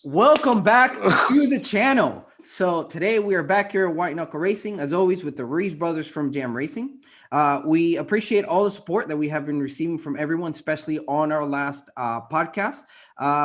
Welcome back to the channel. So today we are back here at White Knuckle Racing, as always, with the Reeves brothers from Jam Racing. We appreciate all the support that we have been receiving from everyone, especially on our last podcast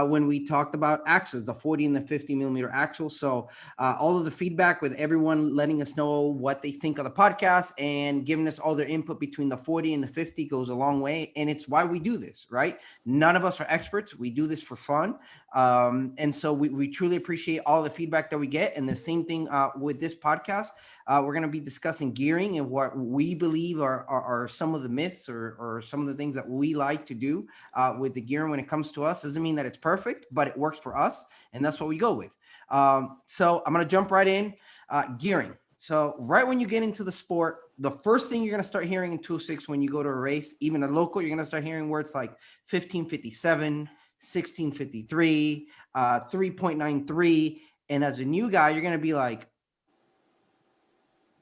when we talked about axles, the 40 and the 50 millimeter axles. So all of the feedback with everyone letting us know what they think of the podcast and giving us all their input between the 40 and the 50 goes a long way. And it's why we do this, right? None of us are experts. We do this for fun. And so we truly appreciate all the feedback that we get. And the same thing with this podcast. We're going to be discussing gearing and what we believe are some of the myths or some of the things that we like to do with the gearing when it comes to us. Doesn't mean that it's perfect, but it works for us. And that's what we go with. So I'm going to jump right in. Gearing. So right when you get into the sport, the first thing you're going to start hearing in 206 when you go to a race, even a local, you're going to start hearing words like 1557, 1653, 3.93. And as a new guy, you're going to be like,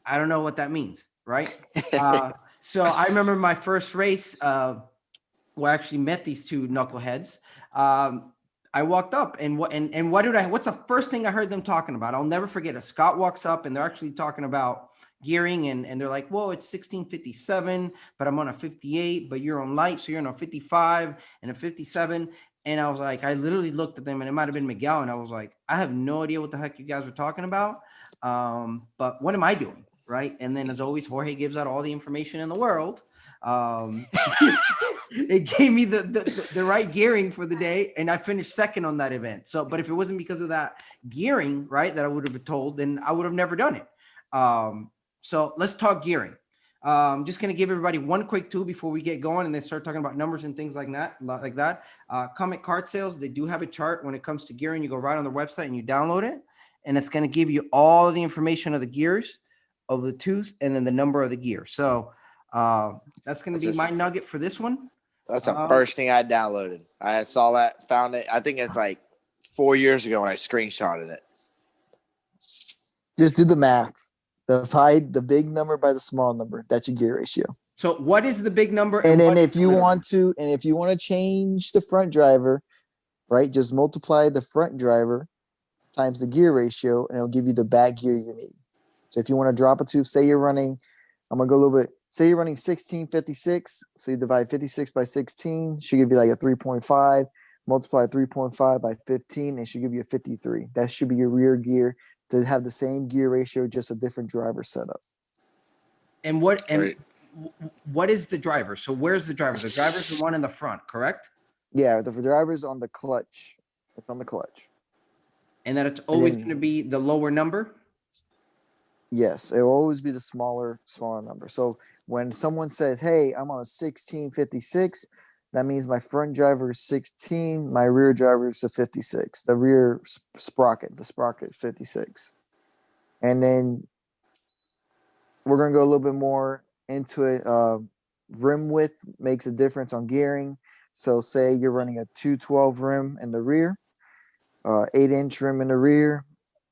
I don't know what that means, right? So I remember my first race where I actually met these two knuckleheads. I walked up and what's the first thing I heard them talking about? I'll never forget it. Scott walks up and they're actually talking about gearing and they're like, whoa, it's 1657, but I'm on a 58, but you're on light, so you're on a 55 and a 57. And I was like, I literally looked at them and it might've been Miguel. And I was like, I have no idea what the heck you guys were talking about. But what am I doing? Right. And then as always, Jorge gives out all the information in the world. It gave me the right gearing for the day. And I finished second on that event. So, but if it wasn't because of that gearing, right, that I would have been told, then I would have never done it. So let's talk gearing. I'm just going to give everybody one quick tool before we get going and then start talking about numbers and things like that. Comet Kart Sales, they do have a chart when it comes to gearing. You go right on their website and you download it, and it's going to give you all of the information of the gears, of the tooth, and then the number of the gear. So that's going to be my nugget for this one. That's the first thing I downloaded. I saw that, found it. I think it's like 4 years ago when I screenshotted it. Just do the math. Divide the big number by the small number. That's your gear ratio. So what is the big number? And then if you want to change the front driver, right, just multiply the front driver times the gear ratio, and it'll give you the back gear you need. So if you want to drop a tooth, say you're running, I'm going to go a little bit, say you're running 1656. So you divide 56 by 16, should give you like a 3.5. Multiply 3.5 by 15, and should give you a 53. That should be your rear gear to have the same gear ratio, just a different driver setup. And what is the driver? So where's the driver? The driver's the one in the front, correct? Yeah, the driver's on the clutch. It's on the clutch. And that it's always going to be the lower number? Yes, it will always be the smaller number. So when someone says, hey, I'm on a 1656, that means my front driver is 16, my rear driver is a 56. The rear sprocket, the sprocket 56. And then we're going to go a little bit more into it. Rim width makes a difference on gearing. So say you're running a 212 rim in the rear, 8-inch rim in the rear,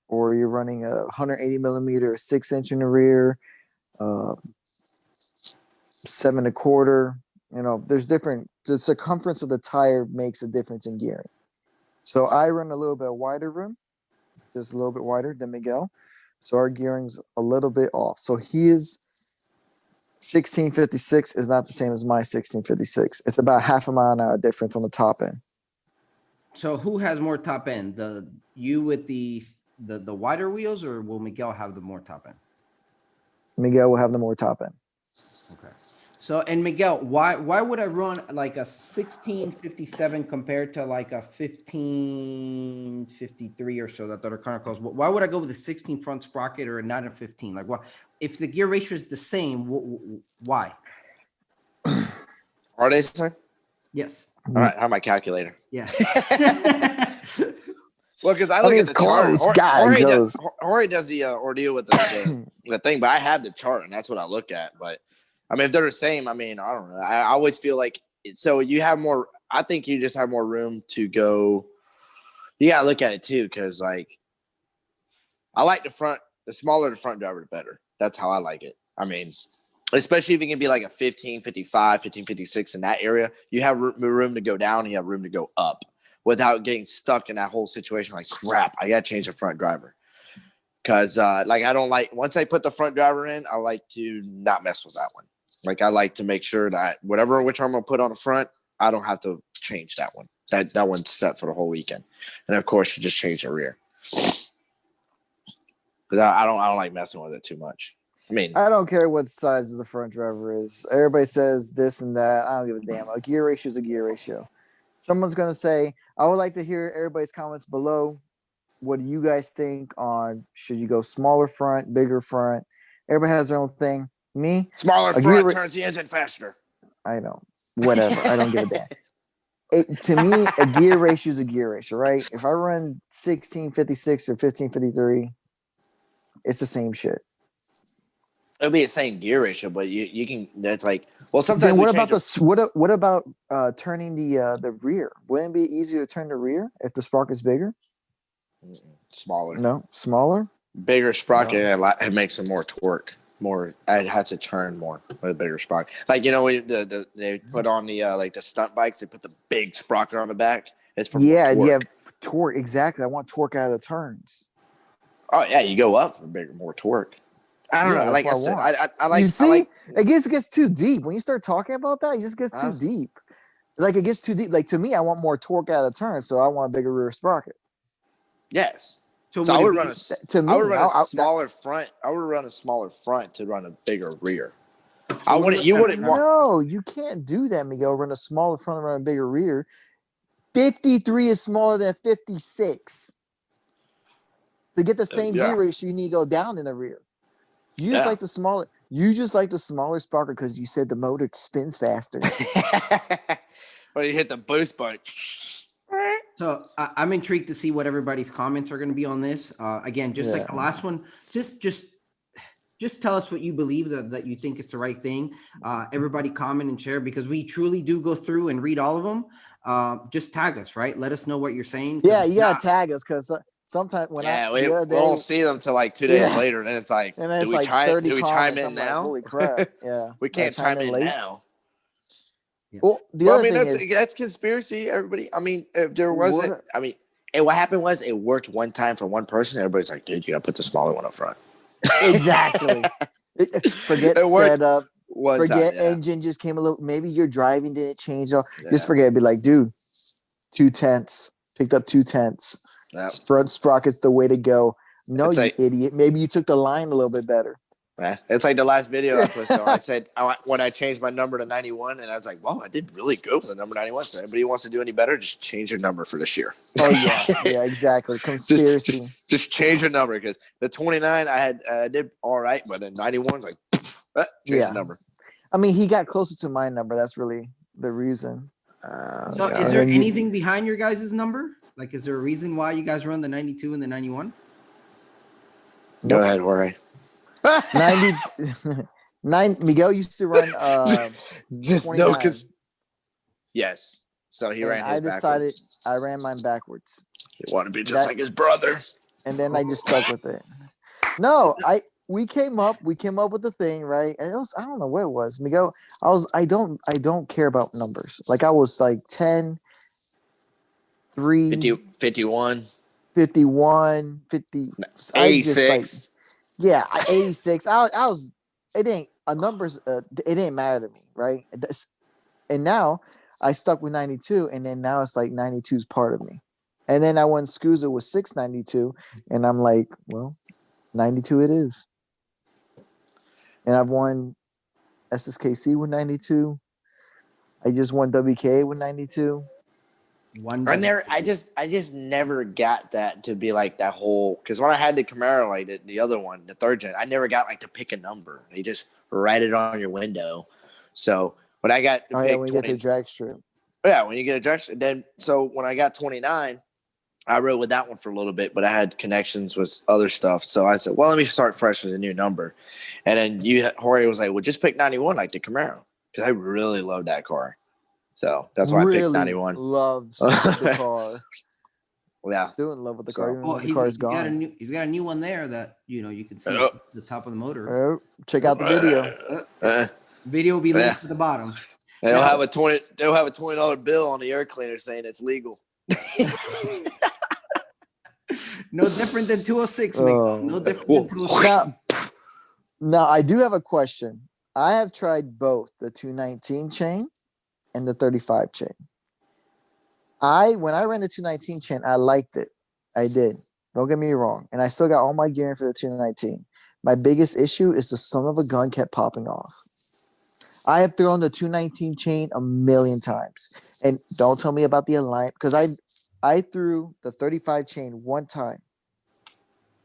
or you're running a 180 millimeter, 6-inch in the rear, 7 1/4. You know, there's different. The circumference of the tire makes a difference in gearing. So I run a little bit wider rim, just a little bit wider than Miguel. So our gearing's a little bit off. So his 1656 is not the same as my 1656. It's about half a mile an hour difference on the top end. So who has more top end? You with the wider wheels, or will Miguel have the more top end? Miguel will have the more top end. Okay. So, and Miguel, why would I run like a 1657 compared to like a 1553 or so that are kind of close? Why would I go with a 16 front sprocket or not a 15? Like, what if the gear ratio is the same? Why? Are they, sir? Yes. All right. I have my calculator. Yeah. Well, because I look at the chart. Jorge does the ordeal with the thing, but I have the chart, and that's what I look at. But I mean, if they're the same, I mean, I don't know. I always feel like so you have more. I think you just have more room to go. You gotta look at it too, because like I like the front. The smaller the front driver, the better. That's how I like it. I mean, especially if it can be like a 1555, 1556 in that area, you have room to go down and you have room to go up. without getting stuck in that whole situation. Like, crap, I got to change the front driver. Because, like, I don't like, once I put the front driver in, I like to not mess with that one. Like, I like to make sure that which I'm going to put on the front, I don't have to change that one. That one's set for the whole weekend. And, of course, you just change the rear. Because I don't like messing with it too much. I mean, I don't care what size the front driver is. Everybody says this and that. I don't give a damn. A gear ratio is a gear ratio. Someone's going to say, I would like to hear everybody's comments below. What do you guys think on should you go smaller front, bigger front? Everybody has their own thing. Me, smaller front turns the engine faster. I know. Whatever. I don't give a damn. To me, a gear ratio is a gear ratio, right? If I run 1656 or 1553, it's the same shit. It'll be the same gear ratio, but you can. That's like, well, sometimes. Then what about turning the rear? Wouldn't it be easier to turn the rear if the sprocket is bigger? Smaller. No, smaller. Bigger sprocket. No. It makes it more torque. More. It has to turn more with a bigger sprocket. Like they put on the like the stunt bikes. They put the big sprocket on the back. It's for torque. Torque. Exactly. I want torque out of the turns. Oh yeah, you go up for more torque. I don't know. Like I said, I like. You see, I like, it gets too deep when you start talking about that. It just gets too deep. Like it gets too deep. Like to me, I want more torque out of the turn, so I want a bigger rear sprocket. Yes. So I would run a smaller front. I would run a smaller front to run a bigger rear. I wouldn't. You wouldn't. No, you can't do that, Miguel. Run a smaller front and run a bigger rear. 53 is smaller than 56. To get the same gear ratio, you need to go down in the rear. You just like the smaller. You just like the smaller sprocket because you said the motor spins faster. When you hit the boost button. So I'm intrigued to see what everybody's comments are going to be on this. Again, just like the last one, just tell us what you believe that you think it's the right thing. Everybody comment and share because we truly do go through and read all of them. Just tag us, right? Let us know what you're saying. Yeah, you gotta tag us because sometimes when we won't see them till like 2 days later, and it's like, and do we chime in now? Like, holy crap! Yeah, we can't chime in now. Yeah. Well, I mean, that's conspiracy. Everybody, I mean, if there wasn't, I mean, what happened was it worked one time for one person. Everybody's like, dude, you gotta put the smaller one up front. Exactly. Forget setup. Forget time, engine just came a little. Maybe your driving didn't change. Just forget. Be like, dude, 2/10. Picked up 2/10. Front sprocket's the way to go. No, you idiot. Maybe you took the line a little bit better. It's like the last video I posted. I said when I changed my number to 91, and I was like, "Wow, I did really good for the number 91." So anybody who wants to do any better, just change your number for this year. Oh yeah, exactly. Conspiracy. Just change your number because the 29 I did all right, but the 91's like change the number. I mean, he got closer to my number. That's really the reason. So is there anything behind your guys' number? Like, is there a reason why you guys run the 92 and the 91? Go ahead, Jorge. Miguel used to run just 29. No yes. So he ran his I decided backwards. I ran mine backwards. He wanted to be just like his brother. And then I just stuck with it. No, we came up with the thing, right? And it was, I don't know what it was. Miguel, I don't care about numbers. Like I was like 10, 3, 51, 51, 50, 86. Yeah, 86. I was. It ain't a numbers. It didn't matter to me, right? And now I stuck with 92, and then now it's like 92 is part of me. And then I won SCUSA with 692, and I'm like, well, 92 it is. And I've won SSKC with 92. I just won WKA with 92. I just never got that to be like that whole, because when I had the Camaro, like the other one, the third gen, I never got like to pick a number. They just write it on your window. So when I got when you get to the drag strip. Yeah, when you get a drag strip. Then so when I got 29, I rode with that one for a little bit, but I had connections with other stuff. So I said, well, let me start fresh with a new number. And then Jorge was like, well, just pick 91 like the Camaro, because I really love that car. So that's why I picked 91. Loves the car. Yeah, still in love with the car. Well, the car's gone. He's got a new one there that you can see the top of the motor. Check out the video. Video will be linked to the bottom. They'll have a $20 bill on the air cleaner saying it's legal. No different than 206, Oh. no different Whoa. than 206. Now, I do have a question. I have tried both the 219 chain and the 35 chain. When I ran the 219 chain, I liked it. I did. Don't get me wrong. And I still got all my gear for the 219. My biggest issue is the son of a gun kept popping off. I have thrown the 219 chain a million times. And don't tell me about the Alliance, because I threw the 35 chain one time.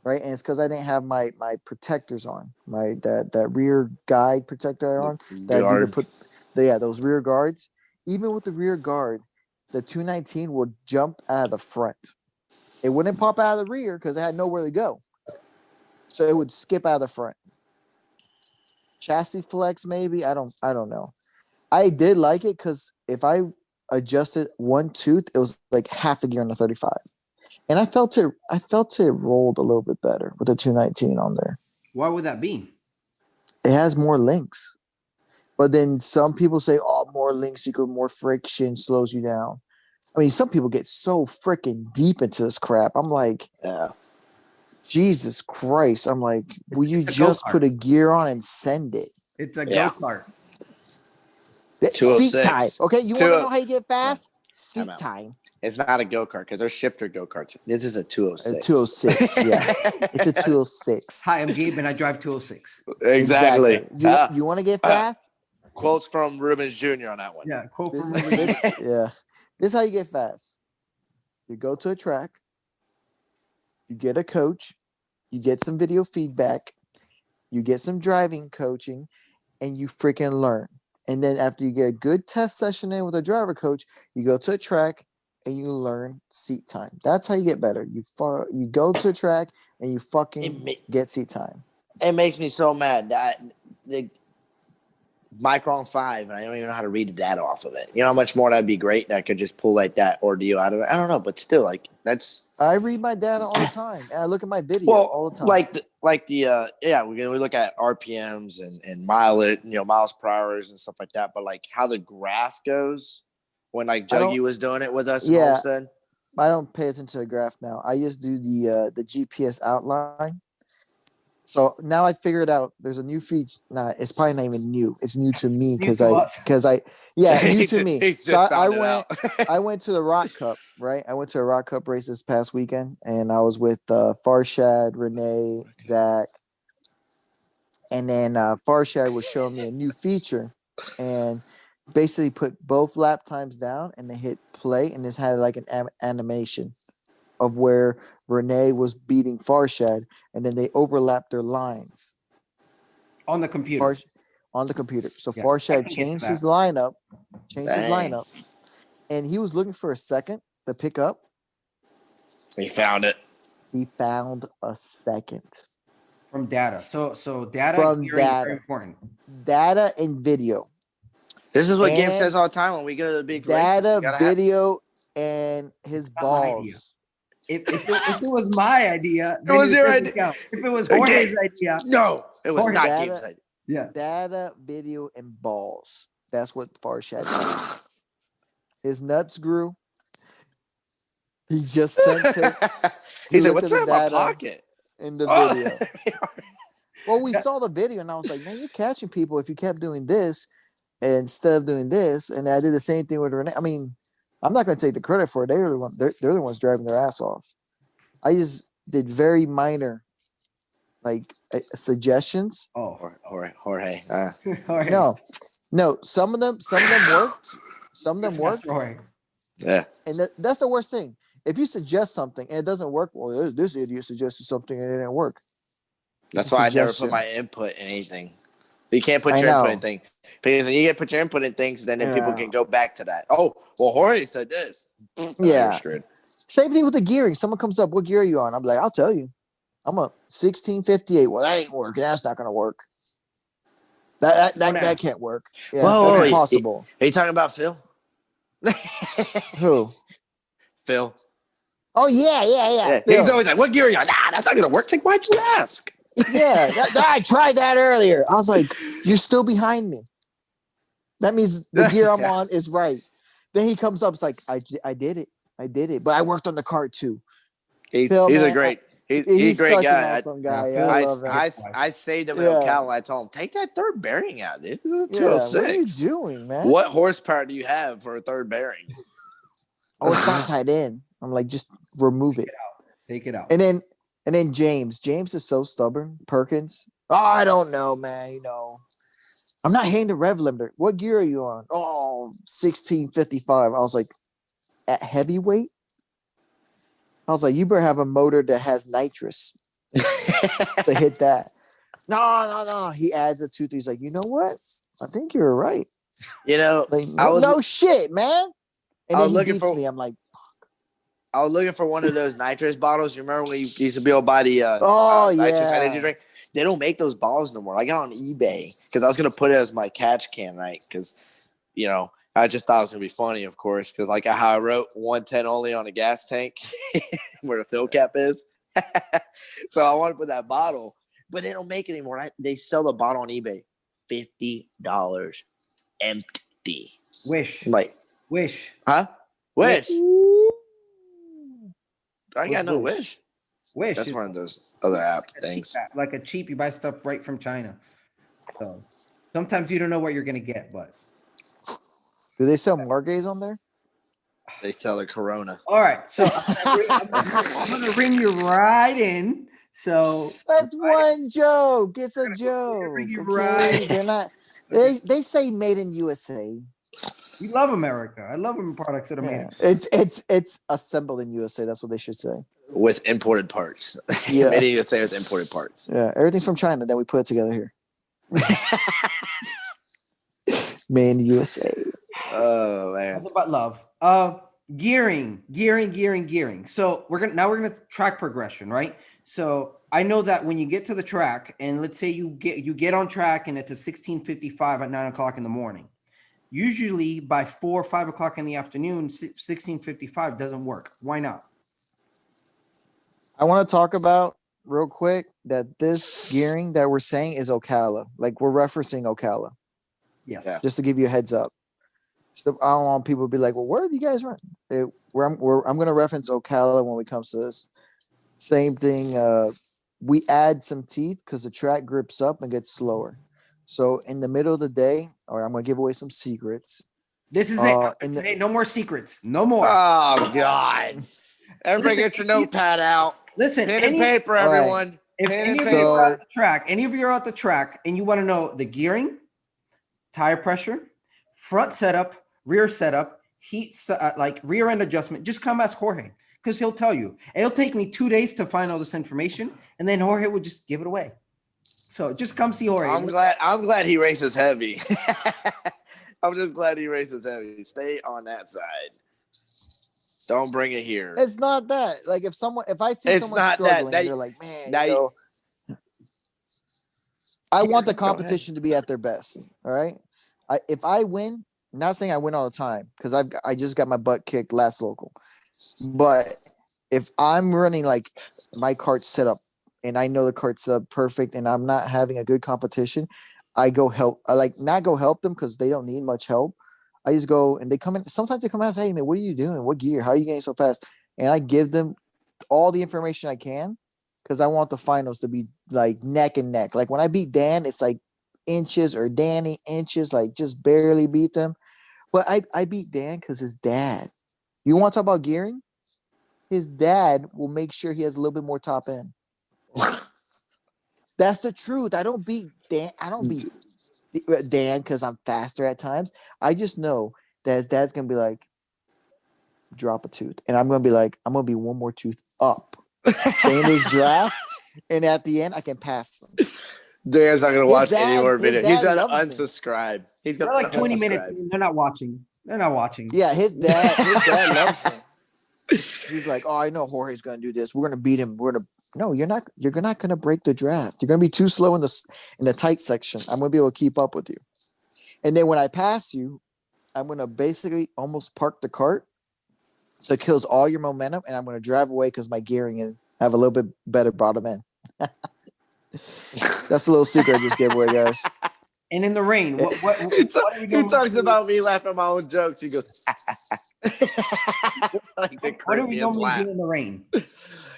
Right. And it's because I didn't have my protectors on, that rear guide protector on. That you Guard. could put those rear guards. Even with the rear guard, the 219 would jump out of the front. It wouldn't pop out of the rear because it had nowhere to go. So it would skip out of the front. Chassis flex, maybe. I don't know. I did like it because if I adjusted one tooth, it was like half a gear on the 35. And I felt it rolled a little bit better with the 219 on there. Why would that be? It has more links. But then some people say, oh, more links equal more friction, slows you down. I mean, some people get so freaking deep into this crap. I'm like, Yeah. Jesus Christ. I'm like, will you It's a just go-kart. put a gear on and send it? It's a Yeah. go-kart. Seat 206. time. Okay, you want to know how you get fast? Time Seat out. time. It's not a go kart because they're shifter go karts. This is a 206. A 206, yeah. It's a 206. Hi, I'm Gabe and I drive 206. Exactly. You want to get fast? Quotes from Rubens Jr. on that one. Yeah, quote from This, Ruben. yeah. This is how you get fast. You go to a track, you get a coach, you get some video feedback, you get some driving coaching, and you freaking learn. And then after you get a good test session in with a driver coach, you go to a track and you learn seat time. That's how you get better. You go to a track and you fucking get seat time. It makes me so mad that the Micron 5, and I don't even know how to read the data off of it. You know how much more that'd be great that I could just pull like that ordeal out of it. I don't know, but still, like that's. I read my data all the time, and I look at my video all the time. We look at RPMs and mileage, miles per hours and stuff like that. But like how the graph goes when like Juggy was doing it with us in Homestead. I don't pay attention to the graph now. I just do the GPS outline. So now I figured out there's a new feature. Nah, it's probably not even new. It's new to me New to me. So I went to the Rock Cup, right? I went to a Rock Cup race this past weekend, and I was with Farshad, Renee, Zach, and then Farshad was showing me a new feature, and basically put both lap times down, and they hit play, and this had like an animation of where Renee was beating Farshad, and then they overlapped their lines on the computer. So Yeah, Farshad changed his lineup, and he was looking for a second to pick up. He found it. He found a second From data. So data From here is data. very important. data and video. This is what Gabe And says all the time when we go to the big Data, races. video, and his Not my idea. balls. If it was my idea, It was then your doesn't idea. count. If it was Jorge's idea, No, it was not Data- Gabe's idea. yeah. Data, video, and balls. That's what Farshad did. His nuts grew. He just sent it He said, looked "What's at in the my data pocket?" in the Oh. video. Well, we saw the video, and I was like, man, you're catching people if you kept doing this instead of doing this. And I did the same thing with Renee. I mean, I'm not going to take the credit for it. They're the ones driving their ass off. I just did very minor, like, suggestions. Oh, Jorge. Jorge. No. Some of them worked. Some of them worked. Jorge. Yeah. And that's the worst thing. If you suggest something and it doesn't work, well, this idiot suggested something and it didn't work. That's It's a why I never suggestion. put my input in anything. You can't put I your input know. in things because when you get put your input in things, then people Yeah. can go back to that. Oh, well, Jorge said this. Yeah. You're screwed. Same thing with the gearing. Someone comes up, what gear are you on? I'm like, I'll tell you. I'm a 1658. Well, that ain't working. That's not going to work. That can't work. Yeah, Whoa, that's wait. impossible. Are you talking about Phil? Who? Phil. Oh, yeah. Yeah. Phil. He's always like, "What gear are you on?" Nah, that's not gonna work. It's like, why'd you ask? Yeah, I tried that earlier. I was like, you're still behind me. That means the gear I'm on is right. Then he comes up, it's like, I did it. I did it, but I worked on the cart too. He's Phil, a man, great he's he's a great such an guy. awesome guy. Phil I I, love him. I saved him in Yeah. Ocala. I told him, take that third bearing out, dude. This is a Yeah, what are you 206. doing, man? What horsepower do you have for a third bearing? Oh, it's not tied in. I'm like, just remove it. Take it out. And then James. James is so stubborn. Perkins. Oh, I don't know, man. I'm not hitting the rev limiter. What gear are you on? Oh, 1655. I was like, at heavyweight? I was like, you better have a motor that has nitrous to hit that. No. He adds a 2-3. He's like, you know what? I think you're right. Like, no shit, man. And I then was he beats me. I'm like, I was looking for one of those nitrous bottles. You remember when you used to be able to buy the nitrous energy drink? They don't make those bottles no more. I got on eBay because I was gonna put it as my catch can, right? Because I just thought it was gonna be funny, of course, because like how I wrote 110 only on a gas tank where the fill cap is. So I want to put that bottle, but they don't make it anymore. They sell the bottle on eBay, $50 empty. Wish. I'm like, huh? Wish. I got no wish. Wish. That's one of those other app things. Like a cheap, you buy stuff right from China. So sometimes you don't know what you're gonna get, but do they sell Margays on there? They sell a Corona. all right. So I'm gonna ring you right in. So that's one joke. It's a joke. Okay? They're not. They say made in USA. We love America. I love them products that are made. It's assembled in USA. That's what they should say. With imported parts. Yeah. Made in USA with imported parts. Yeah. Everything's from China. Then we put it together here. Made in USA. Oh man. That's about love. Gearing. So we're gonna track progression, right? So I know that when you get to the track, and let's say you get on track and it's a 16:55 at 9:00 in the morning. Usually by 4 or 5 o'clock in the afternoon, 16:55 doesn't work. Why not? I want to talk about real quick that this gearing that we're saying is Ocala. Like we're referencing Ocala. Yes. Yeah. Just to give you a heads up. So I don't want people to be like, well, where do you guys run? I'm going to reference Ocala when it comes to this. Same thing. We add some teeth because the track grips up and gets slower. So in the middle of the day, I'm going to give away some secrets. This is it. Today, no more secrets. No more. Oh God. Everybody get your notepad out. Listen, pen and paper, everyone. If any of you are at the track, and you want to know the gearing, tire pressure, front setup, rear setup, heat, like rear end adjustment, just come ask Jorge because he'll tell you. It'll take me 2 days to find all this information, and then Jorge would just give it away. So just come see Jorge. I'm glad he races heavy. I'm just glad he races heavy. Stay on that side. Don't bring it here. It's not that. Like if I see someone struggling, they're like, man, I want the competition to be at their best. All right. If I win, not saying I win all the time because I just got my butt kicked last local, but if I'm running like my cart set up and I know the cart's set up perfect and I'm not having a good competition, I go help. I like not go help them because they don't need much help. I just go and they come in. Sometimes they come out and say, hey, man, what are you doing? What gear? How are you getting so fast? And I give them all the information I can because I want the finals to be like neck and neck. Like when I beat Dan, it's like inches or Danny inches, like just barely beat them. But I beat Dan because his dad. You want to talk about gearing? His dad will make sure he has a little bit more top end. That's the truth. I don't beat Dan. I don't beat Dan because I'm faster at times. I just know that his dad's gonna be like, drop a tooth, and I'm gonna be like, I'm gonna be one more tooth up, stay in his draft, and at the end I can pass him. Dan's not gonna watch any more videos. He's gonna unsubscribe. He's gonna like 20 minutes. They're not watching. Yeah, his dad loves him. He's like, oh, I know Jorge's gonna do this. We're gonna beat him. No, you're not. You're not gonna break the draft. You're gonna be too slow in the tight section. I'm gonna be able to keep up with you. And then when I pass you, I'm gonna basically almost park the cart, so it kills all your momentum, and I'm gonna drive away because my gearing and have a little bit better bottom end. That's a little secret I just gave away, guys. And in the rain, what he talks about me laughing at my own jokes. He goes, Like the What do we creepiest normally laugh. do in the rain?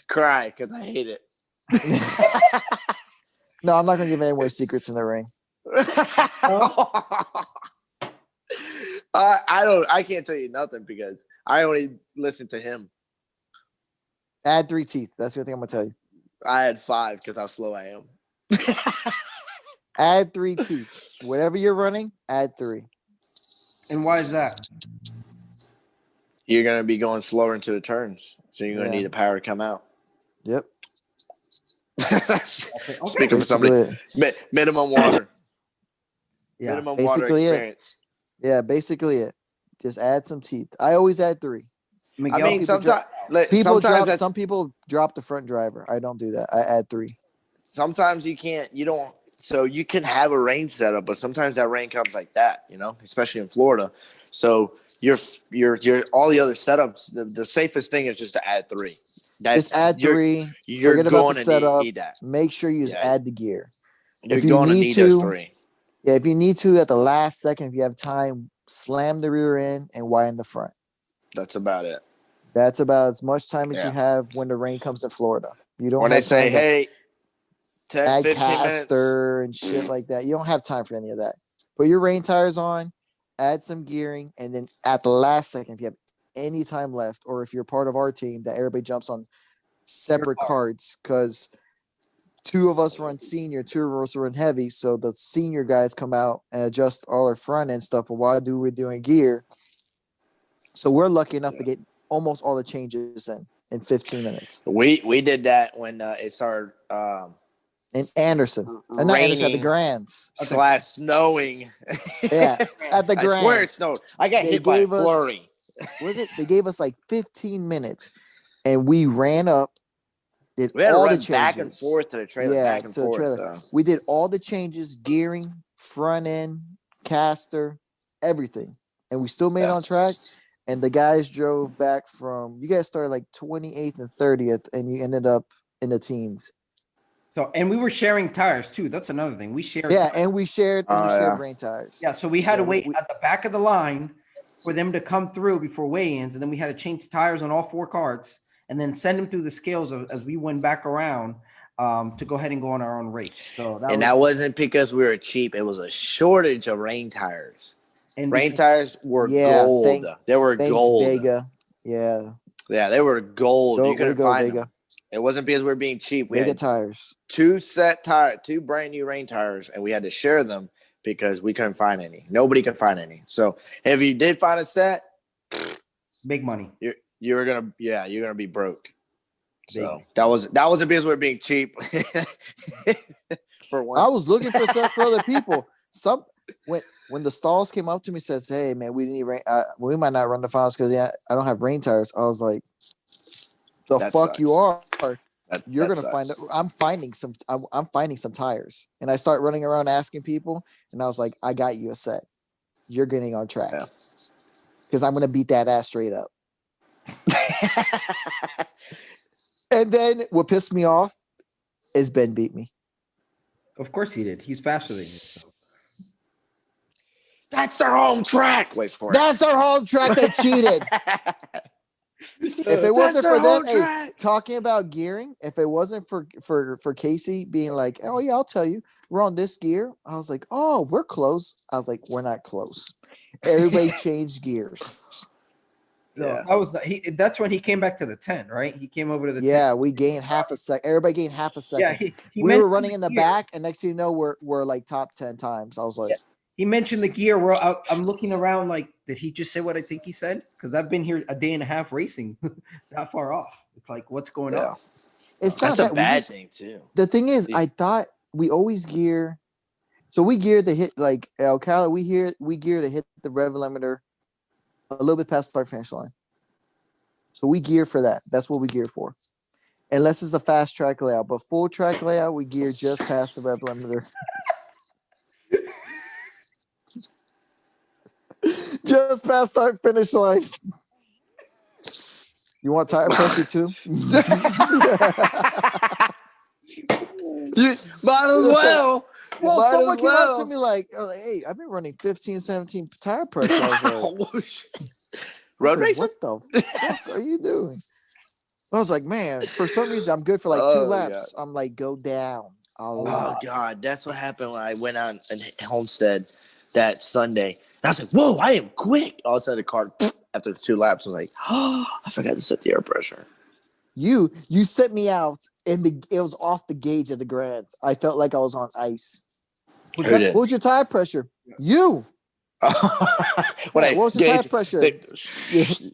Cry because I hate it. No, I'm not gonna give away secrets in the ring. I can't tell you nothing because I only listen to him. Add 3 teeth. That's the only thing I'm gonna tell you. I had 5 because how slow I am. Add 3 teeth. Whatever you're running, add 3. And why is that? You're gonna be going slower into the turns, so you're gonna Yeah. need the power to come out. Yep. Speaking for somebody, minimum water, Yeah. minimum water Basically it. experience. Yeah, basically it. Just add some teeth. I always add 3. Miguel, I mean, people sometimes, some people drop the front driver. I don't do that. I add 3. sometimes you can't. You don't. So you can have a rain setup, but sometimes that rain comes like that. You know, especially in Florida. So you're all the other setups. The safest thing is just to add 3. That's Just add 3. You're Forget about going the to setup. need that. Make sure you just Yeah. add the gear. You're If you going to need need those to- 3. Yeah, if you need to at the last second, if you have time, slam the rear end and widen the front. That's about it. That's about as much time as you Yeah. have when the rain comes in Florida. You don't When have they say, time to "Hey, 10, add 15 minutes," caster and shit like that. You don't have time for any of that. Put your rain tires on, add some gearing, and then at the last second, if you have any time left, or if you're part of our team, that everybody jumps on separate cards because 2 of us run senior, 2 of us run heavy. So the senior guys come out and adjust all our front end stuff. While we're doing gear, so we're lucky enough to get almost all the changes in 15 minutes. we did that when it started And Anderson, and not Anderson at the raining Grands. / snowing. Yeah, at the I swear it Grands. snowed. I got They hit by a gave us- flurry. Was it? They gave us like 15 minutes, and we ran up. Did We had to all the run changes back and forth to the trailer, Yeah, back and to the forth. trailer. So. We did all the changes: gearing, front end, caster, everything, and we still made it Yeah. on track. And the guys drove back from. You guys started like 28th and 30th, and you ended up in the teens. So, and we were sharing tires too. That's another thing. We shared. Yeah, and we shared yeah. rain tires. Yeah, so we had to Yeah, wait we- at the back of the line for them to come through before weigh-ins, and then we had to change tires on all 4 carts, and then send them through the scales as we went back around to go ahead and go on our own race. So And that wasn't because we were cheap. It was a shortage of rain tires. and Rain tires were Yeah, gold. They were Thanks, gold. Vega. Yeah, Yeah, they were gold. go, You way to couldn't go, find Vega. them. It wasn't because we were being cheap. We Vega had tires. 2 brand new rain tires, and we had to share them because we couldn't find any. Nobody could find any. So if you did find a set, big money. you're gonna be broke. So that wasn't because we were being cheap. For once. I was looking for sets for other people. When the stalls came up to me, says, "Hey man, we need rain. We might not run the finals because I don't have rain tires." I was like, "The That fuck you sucks. are? You're That gonna find sucks. it. I'm finding some tires." And I start running around asking people, and I was like, "I got you a set. You're getting on track Yeah. because I'm gonna beat that ass straight up." And then what pissed me off is Ben beat me. Of course he did. He's faster than you. So. That's their home track. Wait for it. That's their home track. They cheated. If it wasn't for them, hey, talking about gearing, if it wasn't for Casey being like, "Oh yeah, I'll tell you, we're on this gear," I was like, "Oh, we're close." I was like, "We're not close." Everybody changed gears. So Yeah. that was that's when he came back to the 10, right? He came over to the 10. Yeah, we gained half a sec. Everybody gained half a second. Yeah, he we were mentioned running in the gear. back, and next thing you know, we're like top 10 times. I was like, He mentioned the gear. I'm looking around like, did he just say what I think he said? Because I've been here a day and a half racing, not far off. It's like, what's going on? "It's not That's a that we bad just, thing too. The thing is, Yeah. I thought we always gear. So we geared to hit like El Cali. We gear to hit the rev limiter a little bit past the start finish line. So we gear for that. That's what we gear for. Unless it's a fast track layout, but full track layout, we gear just past the rev limiter. Just past start finish line. You want tire pressure too? You might as well. Well, Might someone as came up to well. me like, "Oh, hey, I've been running 15, 17 tire pressure." I was like, I Road said, racing? what the fuck are you doing? I was like, man, for some reason I'm good for like 2 Oh, laps. I'm like, go down a Oh lot. God, that's what happened when I went on in Homestead that Sunday. And I was like, "Whoa, I am quick!" All of a sudden, the car after the 2 laps, I was like, "Oh, I forgot to set the air pressure." You set me out and it was off the gauge of the Grands. I felt like I was on ice. Who did? What was your tire pressure? You. When Yeah, I what was the tire gauge- pressure? the-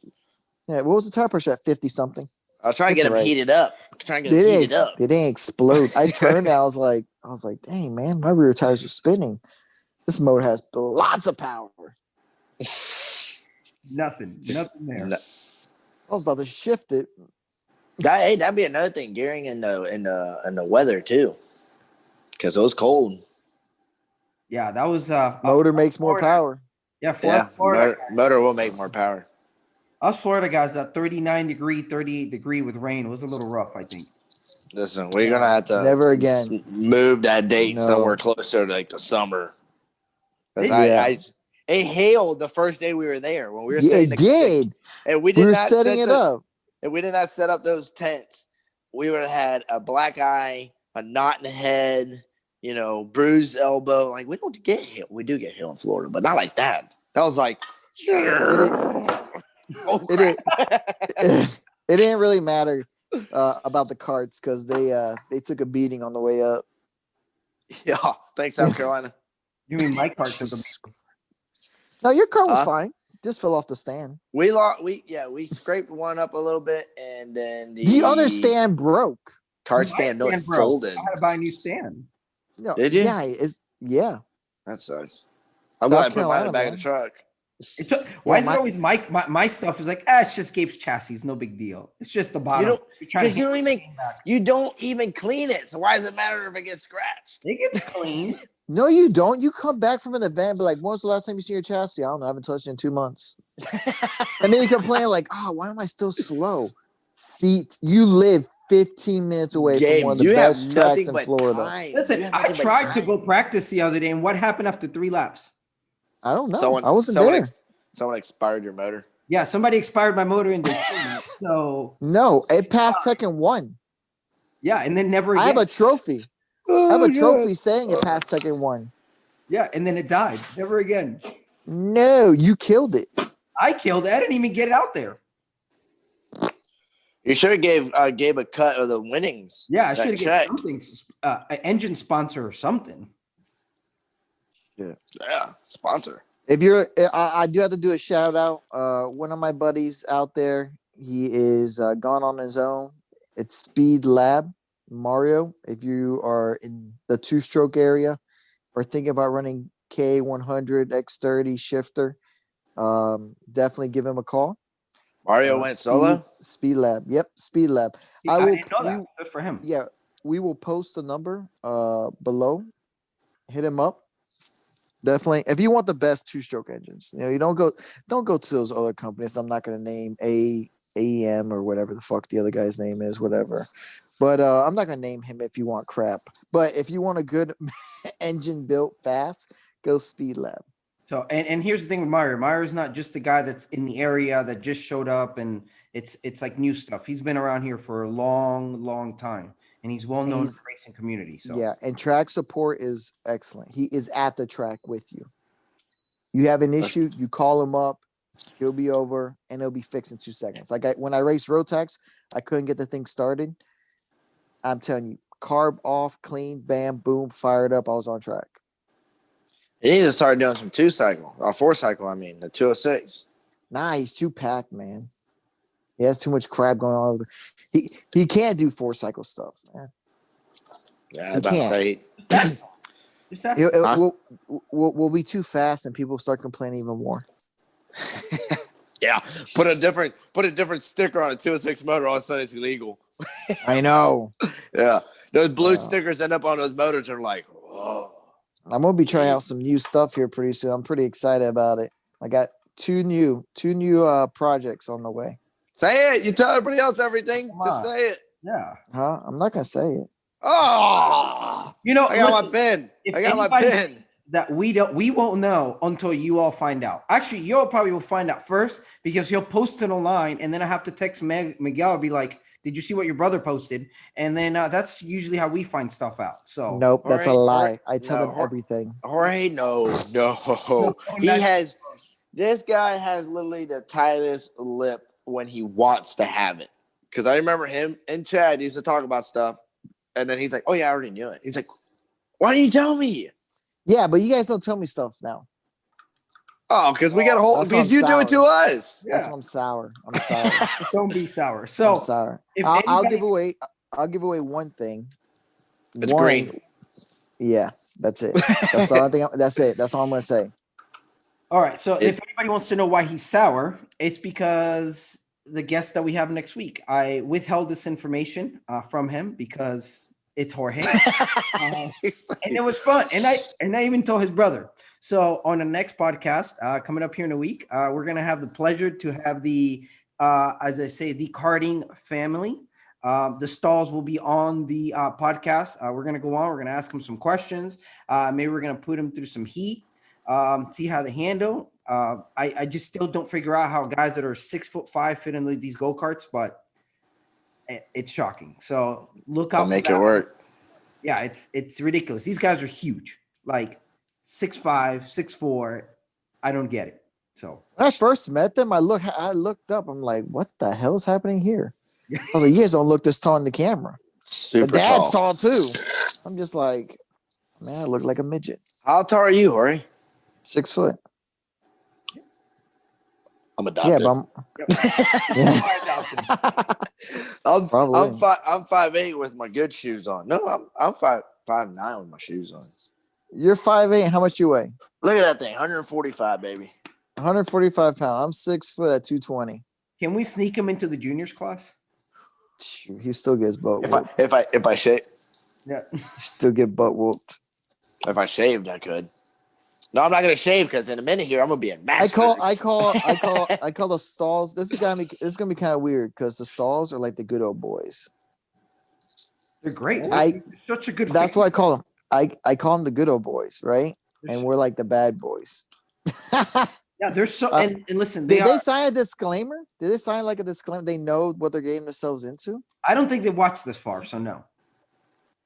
Yeah, what was the tire pressure at 50 something? I was trying to get That's him right. heated up. Trying to get They him heated didn't, up. they didn't explode. I turned and I was like, dang man, my rear tires are spinning. This motor has lots of power. Nothing there. No. I was about to shift it. Hey, that'd be another thing. Gearing in the weather too, because it was cold. Yeah, that was Motor makes more Florida. power. Yeah, Yeah, Florida. motor will make more power. Us Florida guys, that 39 degree, 38 degree with rain was a little rough, I think. Listen, we're gonna have to Never again. move that date No. somewhere closer to like the summer. 'Cause Yeah. it hailed the first day we were there when we were Yeah, setting it did. and we We did were not setting set it the, up. and we did not set up those tents. We would have had a black eye, a knot in the head, bruised elbow. Like we don't get hail. We do get hail in Florida, but not like that. That was like, oh, It didn't. It didn't really matter about the carts because they took a beating on the way up. yeah. Thanks, South Carolina. You mean my car took a No, your car was Huh? fine. Just fell off the stand. We scraped one up a little bit, and then The other stand broke. cart stand no, it folded. I had to buy a new stand. No, Did you? Yeah. That sucks. I'm South glad I put mine in the Carolina, back of man. the truck. It took, why is my- it always my stuff is like, it's just Gabe's chassis, no big deal. It's just the bottom. don't- You're trying to Because you don't handle even you don't even clean it. So why does it matter if it gets scratched? it gets clean. No, you don't. You come back from an event, be like, when was the last time you seen your chassis? I don't know. I haven't touched it in 2 months. And then you complain like, why am I still slow? Feet. You live 15 minutes away Gabe, from one of the you have best tracks nothing in but Florida. time. You Listen, have I nothing but tried to time. go practice the other day, and what happened after 3 laps? I don't know. Someone, I wasn't someone there. someone expired your motor. Yeah, somebody expired my motor in Daytona. So No, it passed Tekken 1. yeah, and then never I again. have a trophy. I have a trophy saying it passed Tekken 1. Yeah, and then it died. Never again. No, you killed it. I killed it. I didn't even get it out there. You should have gave Gabe a cut of the winnings. Yeah, I That should have check. get something, an engine sponsor or something. Yeah, sponsor. If you're, I do have to do a shout out. One of my buddies out there, he is gone on his own. It's Speed Lab, Mario. If you are in the 2-stroke area or thinking about running K100 X30 shifter, definitely give him a call. Mario went solo. Speed Lab. Yep, Speed Lab. I will- didn't know that. Good for him. Yeah, we will post the number below. Hit him up. Definitely. If you want the best 2-stroke engines, you don't go to those other companies. I'm not going to name AEM or whatever the fuck the other guy's name is, whatever. But I'm not going to name him if you want crap. But if you want a good engine built fast, go Speed Lab. So and here's the thing with Mario. Mario's not just the guy that's in the area that just showed up and it's like new stuff. He's been around here for a long, long time. And he's well known in the racing community. So Yeah, and track support is excellent. He is at the track with you. You have an issue, you call him up, he'll be over, and he'll be fixed in 2 seconds. Like when I raced Rotax, I couldn't get the thing started. I'm telling you, carb off, clean, bam, boom, fired up. I was on track. He needs to start doing some 2-cycle, or 4-cycle. I mean, the 206. Nah, he's too packed, man. He has too much crap going on. He can't do 4-cycle stuff, man. Yeah, I He was about to can't. say. just ask We'll be too fast, and people start complaining even more. Yeah, put a different sticker on a 206 motor. All of a sudden, it's illegal. I know. Yeah, those blue stickers end up on those motors. Are like, oh. I'm gonna be trying out some new stuff here pretty soon. I'm pretty excited about it. I got two new projects on the way. Say it. You tell everybody else everything. Come Just on. say it. Yeah. Huh? I'm not gonna say it. Oh, You know, I got listen, my pen. if I got my anybody- pen. that we won't know until you all find out. Actually, you all probably will find out first because he'll post it online, and then I have to text Miguel and be like, "Did you see what your brother posted?" And then that's usually how we find stuff out. So Nope, that's a Jorge- lie. I tell no, them Jorge- everything. Jorge, no. He that's- has. This guy has literally the tightest lip when he wants to have it. Because I remember him and Chad used to talk about stuff, and then he's like, "Oh yeah, I already knew it." He's like, "Why didn't you tell me?" Yeah, but you guys don't tell me stuff now. Oh, because we got a whole. That's why Because I'm you do it to sour. us. That's Yeah. why I'm sour. I'm sour. Don't be sour. I'm So sour. if I'll anybody- give away. I'll give away one thing. It's green. Yeah, that's it. That's all I think. That's it. That's all I'm gonna say. all right. So if anybody wants to know why he's sour, it's because the guest that we have next week. I withheld this information from him because it's Jorge. And it was fun, and I even told his brother. So on the next podcast coming up here in a week, we're gonna have the pleasure to have the as I say, the Carding family. The Stalls will be on the podcast. We're gonna go on. We're gonna ask them some questions. Maybe we're gonna put them through some heat. See how they handle. I just still don't figure out how guys that are 6'5" fit in these go-karts, but it's shocking. So look out. I'll make it work. Yeah, it's ridiculous. These guys are huge, like 6'5", 6'4". I don't get it. So When I first met them, I looked up. I'm like, what the hell is happening here? I was like, you guys don't look this tall in the camera. Super The dad's tall. tall too. I'm just like, man, I look like a midget. How tall are you, Jorge? 6 foot. I'm Yeah, adopted. but I'm Probably. I'm 5'8" with my good shoes on. No, I'm 5'9" with my shoes on. you're 5'8". How much you weigh? Look at that thing, 145, baby. 145 pounds. I'm 6 foot at 220. can we sneak him into the juniors class? Shoot, he still gets butt If whooped. I shave, Yeah. He still get butt whooped. if I shaved, I could. No, I'm not gonna shave because in a minute here I'm gonna be in I Masters. call the Stalls. This is gonna be kind of weird because the Stalls are like the good old boys. They're great. I- They're such a good. That's family. what I call them. I call them the good old boys, right? And we're like the bad boys. Yeah, they're so. And listen, Did they they are. sign a disclaimer? Did they sign like a disclaimer? They know what they're getting themselves into. I don't think they watched this far, so no.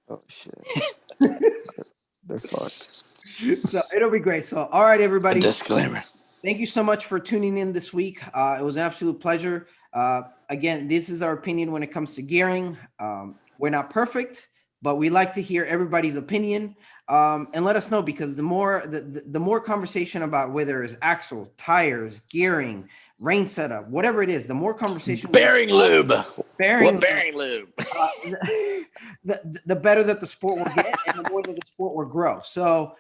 Oh shit! They're fucked. So it'll be great. So all right, everybody. Disclaimer. Thank you so much for tuning in this week. It was an absolute pleasure. Again, this is our opinion when it comes to gearing. We're not perfect, but we like to hear everybody's opinion. And let us know, because the more conversation about whether it's axle, tires, gearing, rain setup, whatever it is, the more conversation. Bearing lube. Bearing, What bearing lube? the better that the sport will get, and the more that the sport will grow. So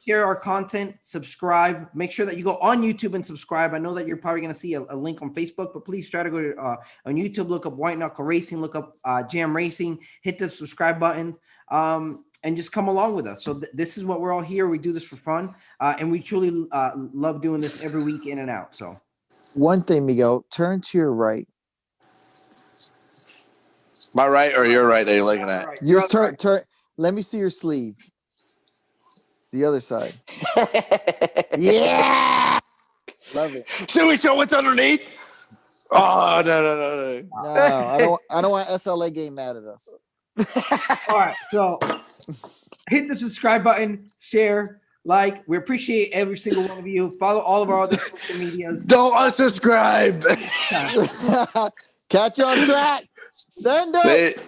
share our content, subscribe, make sure that you go on YouTube and subscribe. I know that you're probably going to see a link on Facebook, but please try to go to on YouTube, look up White Knuckle Racing, look up Jam Racing, hit the subscribe button, and just come along with us. So this is what we're all here. We do this for fun, and we truly love doing this every week in and out. So One thing, Miguel, turn to your right. My right or your right that you're looking at? Your turn. Let me see your sleeve. The other side. Yeah. Love it. Should we show what's underneath? Oh no. No, I don't want SLA game mad at us. all right, so hit the subscribe button, share, like. We appreciate every single one of you. Follow all of our other social medias. Don't unsubscribe. Catch you on track. Send it. Say it.